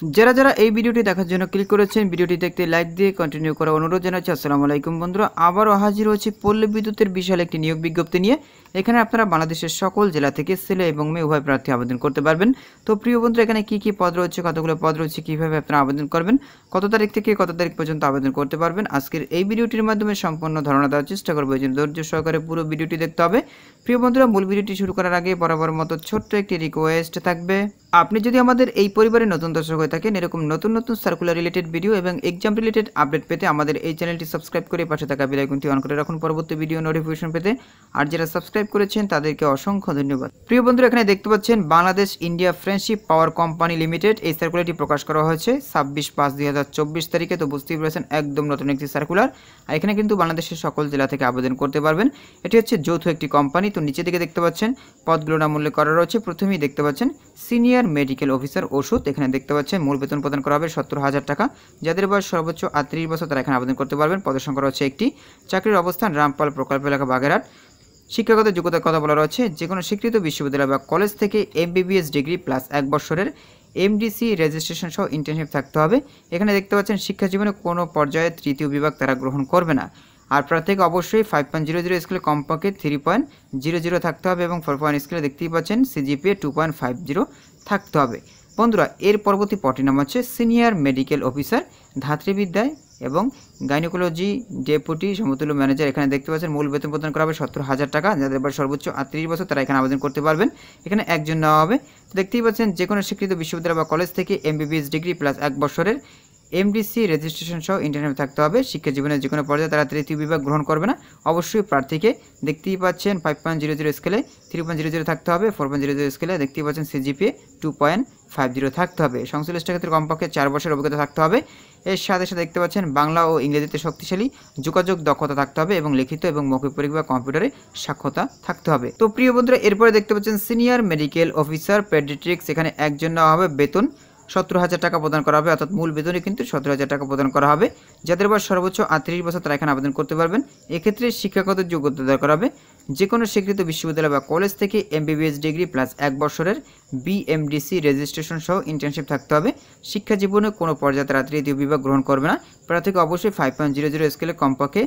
যারা যারা এই ভিডিওটি দেখার জন্য ক্লিক করেছেন, ভিডিওটি দেখতে লাইক দিয়ে কন্টিনিউ করার অনুরোধ জানাচ্ছি। আসসালামু আলাইকুম বন্ধুরা, আবারও হাজির হয়েছে পল্লী বিদ্যুতের বিশাল একটি নিয়োগ বিজ্ঞপ্তি নিয়ে। এখানে আপনারা বাংলাদেশের সকল জেলা থেকে ছেলে এবং মেয়ে উভয় প্রার্থী আবেদন করতে পারবেন। তো প্রিয় বন্ধুরা, এখানে কি কি পদ রয়েছে, কতগুলো পদ রয়েছে, কীভাবে আপনারা আবেদন করবেন, কত তারিখ থেকে কত তারিখ পর্যন্ত আবেদন করতে পারবেন, আজকের এই ভিডিওটির মাধ্যমে সম্পূর্ণ ধারণা দেওয়ার চেষ্টা করবো। এই জন্য ধৈর্য সহকারে পুরো ভিডিওটি দেখতে হবে। প্রিয় বন্ধুরা, মূল ভিডিওটি শুরু করার আগে বরাবর মতো ছোট্ট একটি রিকোয়েস্ট থাকবে। আপনি যদি আমাদের এই পরিবারের নতুন দর্শক হয়ে থাকেন, এরকম নতুন নতুন সার্কুলার রিলেটেড ভিডিও এবং এক্সাম রিলেটেড আপডেট পেতে আমাদের এই চ্যানেলটি সাবস্ক্রাইব করে পাশে থাকা বেল আইকনটি অন করে রাখুন পরবর্তী ভিডিও নোটিফিকেশন পেতে। আর যারা সাবস্ক্রাইব করেছেন তাদেরকে অসংখ্য ধন্যবাদ। প্রিয় বন্ধুরা, এখানে দেখতে পাচ্ছেন Bangladesh India friendship power company limited, এই সার্কুলারটি প্রকাশ করা হয়েছে 26/5/2024 তারিখে। তো বুঝতেই পেরেছেন একদম নতুন একটি সার্কুলার। আর এখানে কিন্তু বাংলাদেশের সকল জেলা থেকে আবেদন করতে পারবেন। এটি হচ্ছে যৌথ একটি কোম্পানি। তো নিচে দিকে দেখতে পাচ্ছেন পদগুলো নাম উল্লেখ করা রয়েছে। প্রথমেই দেখতে পাচ্ছেন সিনিয়র মেডিকেল অফিসার ওষুধ। এখানে দেখতে পাচ্ছেন মূল বেতন প্রদান করা হবে 70,000 টাকা। যাদের বয়স সর্বোচ্চ 38 বছর তারা এখানে আবেদন করতে পারবেন। পদের সংখ্যা রয়েছে একটি। চাকরির অবস্থান রামপাল প্রকল্প এলাকা বাগেরহাট। শিক্ষাগত যোগ্যতার কথা বলা রয়েছে যে কোনো স্বীকৃত বিশ্ববিদ্যালয় বা কলেজ থেকে MBBS ডিগ্রি প্লাস 1 বছরের MDC রেজিস্ট্রেশন সহ ইন্টার্নশিপ থাকতে হবে। এখানে দেখতে পাচ্ছেন শিক্ষা জীবনে কোনো পর্যায়ে তৃতীয় বিভাগ তারা গ্রহণ করবে না। আর প্রার্থীকে অবশ্যই 5.00 স্কেলে কমপক্ষে 3.00 থাকতে হবে এবং 4 স্কেলে দেখতেই পাচ্ছেন CGPA 2.50 থাকতে হবে। বন্ধুরা, এর পরবর্তী পদটির নাম হচ্ছে সিনিয়র মেডিকেল অফিসার ধাত্রীবিদ্যায় এবং গাইনোকোলজি ডেপুটি সমতুল্য ম্যানেজার। এখানে দেখতে পাচ্ছেন মূল বেতন প্রদান করা হবে 70,000 টাকা। যাদের বয়স সর্বোচ্চ 38 বছর তারা এখানে আবেদন করতে পারবেন। এখানে একজন নেওয়া হবে। দেখতেই পাচ্ছেন যে কোনো স্বীকৃত বিশ্ববিদ্যালয় বা কলেজ থেকে MBBS ডিগ্রি প্লাস 1 বছরের MDC রেজিস্ট্রেশন সহ ইন্টারনেট থাকতে হবে। শিক্ষা জীবনের যে কোনো পর্যায়ে তারা তৃতীয় বিভাগ গ্রহণ করবে না। অবশ্যই প্রার্থীকে দেখতেই পাচ্ছেন 5.00 স্কেলে 3.00 থাকতে হবে। 4.00 স্কেলে দেখতেই পাচ্ছেন CGPA 2.50 থাকতে হবে। সংশ্লিষ্ট ক্ষেত্রে কমপক্ষে 4 বছরের অভিজ্ঞতা থাকতে হবে। এর সাথে সাথে দেখতে পাচ্ছেন বাংলা ও ইংরেজিতে শক্তিশালী যোগাযোগ দক্ষতা থাকতে হবে এবং লিখিত এবং মৌখিক পরীক্ষা কম্পিউটারে সাক্ষরতা থাকতে হবে। তো প্রিয় বন্ধুরা, এরপরে দেখতে পাচ্ছেন সিনিয়র মেডিকেল অফিসার পেডিয়াট্রিক্স। এখানে একজন নেওয়া হবে। বেতন 70,000 টাকা প্রদান করা হবে, অর্থাৎ মূল বেতনে কিন্তু 70,000 টাকা প্রদান করা হবে। যাদের বয়স সর্বোচ্চ 38 বছর তারা এখানে আবেদন করতে পারবেন। এক্ষেত্রে শিক্ষাগত যোগ্যতা দরকার হবে যে কোনো স্বীকৃত বিশ্ববিদ্যালয় বা কলেজ থেকে MBBS ডিগ্রি প্লাস 1 বছরের BMDC রেজিস্ট্রেশন সহ ইন্টার্নশিপ থাকতে হবে। শিক্ষা জীবনে কোনো পর্যায়ে তারা তৃতীয় বিভাগ গ্রহণ করবে না। প্রার্থীকে অবশ্যই 5.00 স্কেলে কমপক্ষে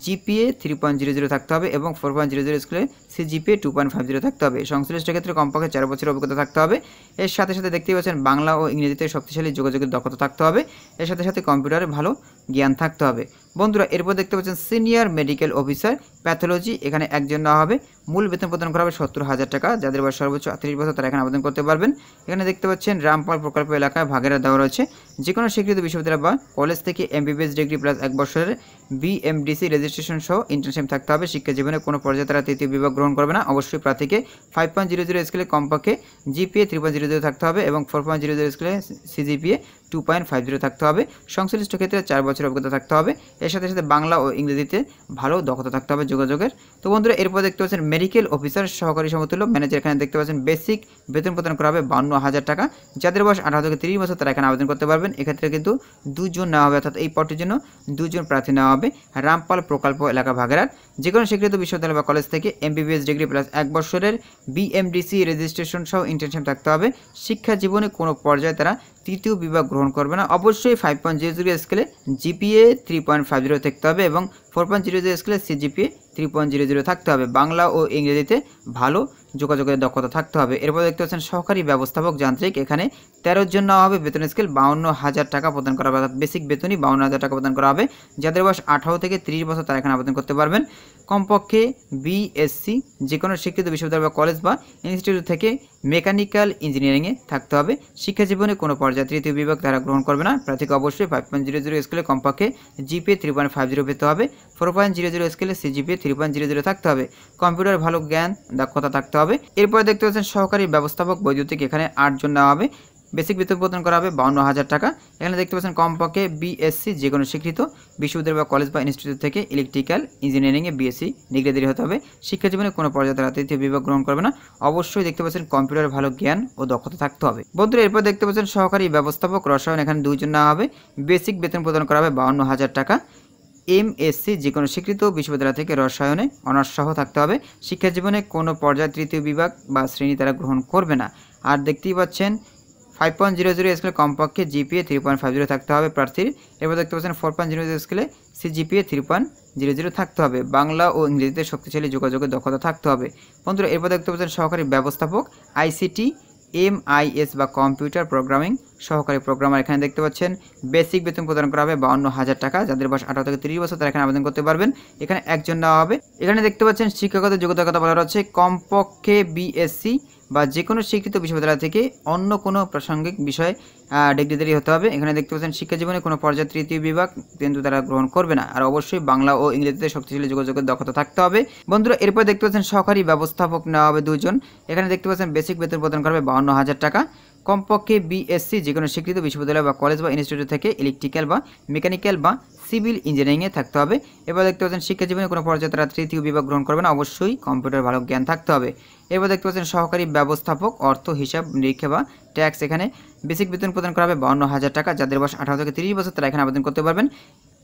GPA 3.00 থাকতে হবে এবং 4.00 স্কেলে CGPA 2.50 থাকতে হবে। সংশ্লিষ্ট ক্ষেত্রে কমপক্ষে 4 বছরের অভিজ্ঞতা থাকতে হবে। এর সাথে সাথে দেখতেই পাচ্ছেন বাংলা ও ইংরেজিতে শক্তিশালী যোগাযোগের দক্ষতা থাকতে হবে। এর সাথে সাথে কম্পিউটারে ভালো জ্ঞান থাকতে হবে। বন্ধুরা, এরপর দেখতে পাচ্ছেন সিনিয়র মেডিকেল অফিসার প্যাথোলজি। এখানে একজন নেওয়া হবে। মূল বেতন প্রদান করা হবে 70,000 টাকা। যাদের বয়স সর্বোচ্চ 38 বছর তারা এখানে আবেদন করতে পারবেন। এখানে দেখতে পাচ্ছেন রামপাল প্রকল্প এলাকায় ভাগেরা দেওয়া রয়েছে। যে কোনো স্বীকৃত বিশ্ববিদ্যালয় বা কলেজ থেকে MBBS ডিগ্রি প্লাস 1 বছরের BMDC রেজিস্ট্রেশন সহ ইন্টার্নশিপ থাকতে হবে। শিক্ষা জীবনে কোনো পর্যায়ে তারা তৃতীয় বিভাগ গ্রহণ করবে না। অবশ্যই প্রার্থীকে 5.00 স্কেলে কমপক্ষে GPA 3.00 থাকতে হবে এবং 4.00 স্কেলে CGPA 2.50 থাকতে হবে। সংশ্লিষ্ট ক্ষেত্রে 4 বছরের অভিজ্ঞতা থাকতে হবে। এর সাথে সাথে বাংলা ও ইংরেজিতে ভালো দক্ষতা থাকতে হবে যোগাযোগের। তো বন্ধুরা, এরপর দেখতে পাচ্ছেন মেডিকেল অফিসার সহকারী সমতুল্য ম্যানেজার। এখানে দেখতে পাচ্ছেন বেসিক বেতন প্রদান করা হবে 52,000 টাকা। যাদের বয়স 18 থেকে 30 বছর তারা এখানে আবেদন করতে পারবেন। এক্ষেত্রে কিন্তু 2 জন নেওয়া হবে, অর্থাৎ এই পদটির জন্য 2 জন প্রার্থী নেওয়া হবে। রামপাল প্রকল্প এলাকা ভাগেরহাট। যে কোনো স্বীকৃত বিশ্ববিদ্যালয় বা কলেজ থেকে MBBS ডিগ্রি প্লাস 1 বছরের BMDC রেজিস্ট্রেশন সহ ইন্টার্নশিপ থাকতে হবে। শিক্ষা জীবনে কোনো পর্যায়ে তারা তৃতীয় বিভাগ গ্রহণ করবে না। অবশ্যই 5.00 স্কেলে GPA 3.50 থাকতে হবে এবং 4.00 স্কেলে CGPA 3.00 থাকতে হবে। বাংলা ও ইংরেজিতে ভালো যোগাযোগের দক্ষতা থাকতে হবে। এরপর দেখতে পাচ্ছেন সহকারী ব্যবস্থাপক যান্ত্রিক। এখানে 13 জন নেওয়া হবে। বেতন স্কেল 52,000 টাকা প্রদান করা হবে, অর্থাৎ বেসিক বেতনই 52,000 টাকা প্রদান করা হবে। যাদের বয়স 18 থেকে 30 বছর তারা এখানে আবেদন করতে পারবেন। কমপক্ষে BSc যে কোনো স্বীকৃত বিশ্ববিদ্যালয় বা কলেজ বা ইনস্টিটিউট থেকে মেকানিক্যাল ইঞ্জিনিয়ারিংয়ে থাকতে হবে। শিক্ষা জীবনে কোনো পর্যায়ে তৃতীয় বিভাগ তারা গ্রহণ করবে না। প্রার্থীকে অবশ্যই 5.00 স্কেলে কমপক্ষে GPA 3.50 পেতে হবে। 4.00 স্কেলে CGPA 3.00 থাকতে হবে। কম্পিউটার ভালো জ্ঞান দক্ষতা থাকতে হবে। এরপরে দেখতে পাচ্ছেন সহকারী ব্যবস্থাপক বৈদ্যুতিক। এখানে 8 জন নেওয়া হবে। বেসিক বেতন প্রদান করা হবে 52,000 টাকা। এখানে দেখতে পাচ্ছেন কমপক্ষে BSc যে কোনো স্বীকৃত বিশ্ববিদ্যালয় বা কলেজ বা ইনস্টিটিউট থেকে ইলেকট্রিক্যাল ইঞ্জিনিয়ারিংয়ে BSc ডিগ্রি হতে হবে। শিক্ষা জীবনে কোনো পর্যায়ে তারা তৃতীয় বিভাগ গ্রহণ করবে না। অবশ্যই দেখতে পাচ্ছেন কম্পিউটার ভালো জ্ঞান ও দক্ষতা থাকতে হবে। বন্ধুরা, এরপর দেখতে পাচ্ছেন সহকারী ব্যবস্থাপক রসায়ন। এখানে 2 জন নেওয়া হবে। বেসিক বেতন প্রদান করা হবে 52,000 টাকা। MSc যে কোনো স্বীকৃত বিশ্ববিদ্যালয় থেকে রসায়নে অনার্স সহ থাকতে হবে। শিক্ষা জীবনে কোনো পর্যায়ে তৃতীয় বিভাগ বা শ্রেণী তারা গ্রহণ করবে না। আর দেখতেই পাচ্ছেন 5.00 স্কেলে কমপক্ষে জিপিএ 3.50 থাকতে হবে প্রার্থীর। এরপর দেখতে পাচ্ছেন 4.00 স্কেলে সিজিপিএ 3.00 থাকতে হবে। বাংলা ও ইংরেজিতে শক্তিশালী যোগাযোগের দক্ষতা থাকতে হবে। বন্ধুরা এরপর দেখতে পাচ্ছেন সহকারী ব্যবস্থাপক আইসিটি এমআইএস বা কম্পিউটার প্রোগ্রামিং সহকারী প্রোগ্রামার। এখানে দেখতে পাচ্ছেন বেসিক বেতন প্রদান করা হবে 52,000 টাকা। যাদের বয়স 18 থেকে 30 বছর তারা এখানে আবেদন করতে পারবেন। এখানে একজন নেওয়া হবে। এখানে দেখতে পাচ্ছেন শিক্ষাগত যোগ্যতার কথা বলা হচ্ছে কমপক্ষে বিএসসি বা যে কোনো স্বীকৃত বিশ্ববিদ্যালয় থেকে অন্য কোনো প্রাসঙ্গিক বিষয়ে ডিগ্রিধারী হতে হবে। এখানে দেখতে পাচ্ছেন শিক্ষা জীবনে কোনো পর্যায়ে তৃতীয় বিভাগ কিন্তু তারা গ্রহণ করবে না। আর অবশ্যই বাংলা ও ইংরেজিতে শক্তিশালী যোগাযোগের দক্ষতা থাকতে হবে। বন্ধুরা এরপর দেখতে পাচ্ছেন সহকারী ব্যবস্থাপক নেওয়া হবে 2 জন। এখানে দেখতে পাচ্ছেন বেসিক বেতন প্রদান করবে 52,000 টাকা। কমপক্ষে বিএসসি যে কোনো স্বীকৃত বিশ্ববিদ্যালয় বা কলেজ বা ইনস্টিটিউট থেকে ইলেকট্রিক্যাল বা মেকানিক্যাল বা সিভিল ইঞ্জিনিয়ারিংয়ে থাকতে হবে। এবার দেখতে পাচ্ছেন শিক্ষা জীবনে কোনো পর্যায়ে তারা তৃতীয় বিভাগ গ্রহণ করবে না। অবশ্যই কম্পিউটার ভালো জ্ঞান থাকতে হবে। এবার দেখতে পাচ্ছেন সহকারী ব্যবস্থাপক অর্থ হিসাব নিরীক্ষা বা ট্যাক্স। এখানে বেসিক বেতন প্রদান করা হবে 52,000 টাকা। যাদের বয়স 18 থেকে 30 বছর তারা এখানে আবেদন করতে পারবেন।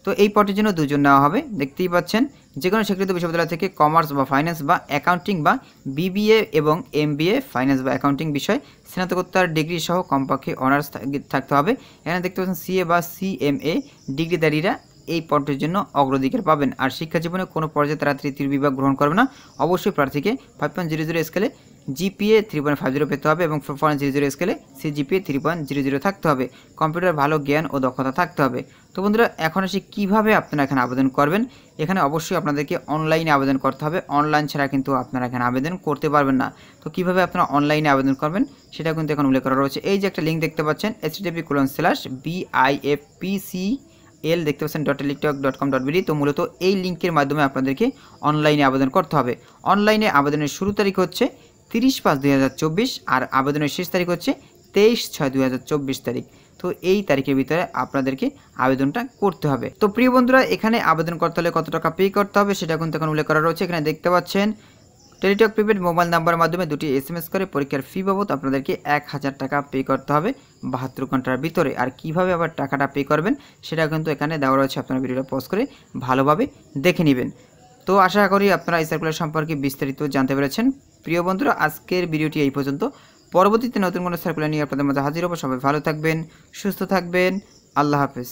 তো এই পদের জন্য 2 জন নেওয়া হবে। দেখতেই পাচ্ছেন যে কোনো স্বীকৃত বিশ্ববিদ্যালয় থেকে কমার্স বা ফাইন্যান্স বা অ্যাকাউন্টিং বা বিবিএ এবং এমবিএ ফাইন্যান্স বা অ্যাকাউন্টিং বিষয় স্নাতকোত্তর ডিগ্রি সহ কমপক্ষে অনার্স থাকতে হবে। এখানে দেখতে পাচ্ছেন সিএ বা সিএমএ ডিগ্রিধারীরা এই পদের জন্য অগ্রাধিকার পাবেন। আর শিক্ষা জীবনে কোনো পর্যায়ে তারা তৃতীয় বিভাগ গ্রহণ করবে না। অবশ্যই প্রার্থীকে 5.00 স্কেলে জিপিএ 3.50 পেতে হবে এবং 4.00 স্কেলে সিজিপিএ 3.00 থাকতে হবে। কম্পিউটার ভালো জ্ঞান ও দক্ষতা থাকতে হবে। তো বন্ধুরা এখন আসি কীভাবে আপনারা এখানে আবেদন করবেন। এখানে অবশ্যই আপনাদেরকে অনলাইনে আবেদন করতে হবে। অনলাইন ছাড়া কিন্তু আপনারা এখানে আবেদন করতে পারবেন না। তো কীভাবে আপনারা অনলাইনে আবেদন করবেন সেটা কিন্তু এখন উল্লেখ করা রয়েছে। এই যে একটা লিঙ্ক দেখতে পাচ্ছেন http://bifpcl দেখতে পাচ্ছেন .টেলিটক.com.bd। তো মূলত এই লিঙ্কের মাধ্যমে আপনাদেরকে অনলাইনে আবেদন করতে হবে। অনলাইনে আবেদনের শুরু তারিখ হচ্ছে 30/5/2024 আর আবেদনের শেষ তারিখ হচ্ছে 23/6/2024 তারিখ। তো এই তারিখের ভিতরে আপনাদেরকে আবেদনটা করতে হবে। তো প্রিয় বন্ধুরা এখানে আবেদন করতে হলে কত টাকা পে করতে হবে সেটা কিন্তু এখন উল্লেখ করা রয়েছে। এখানে দেখতে পাচ্ছেন টেলিটক প্রিপেড মোবাইল নাম্বারের মাধ্যমে 2টি SMS করে পরীক্ষার ফি বাবদ আপনাদেরকে 1000 টাকা পে করতে হবে 72 ঘন্টার ভিতরে। আর কিভাবে আবার টাকাটা পে করবেন সেটা কিন্তু এখানে দেওয়া রয়েছে। আপনারা ভিডিওটা পজ করে ভালোভাবে দেখে নেবেন। তো আশা করি আপনারা এই সার্কুলার সম্পর্কে বিস্তারিত জানতে পেরেছেন। প্রিয় বন্ধুরা আজকের ভিডিওটি এই পর্যন্ত। পরবর্তীতে নতুন কোনো সার্কুলার নিয়ে আপনাদের মাঝে হাজির হব। সবাই ভালো থাকবেন, সুস্থ থাকবেন। আল্লাহ হাফেজ।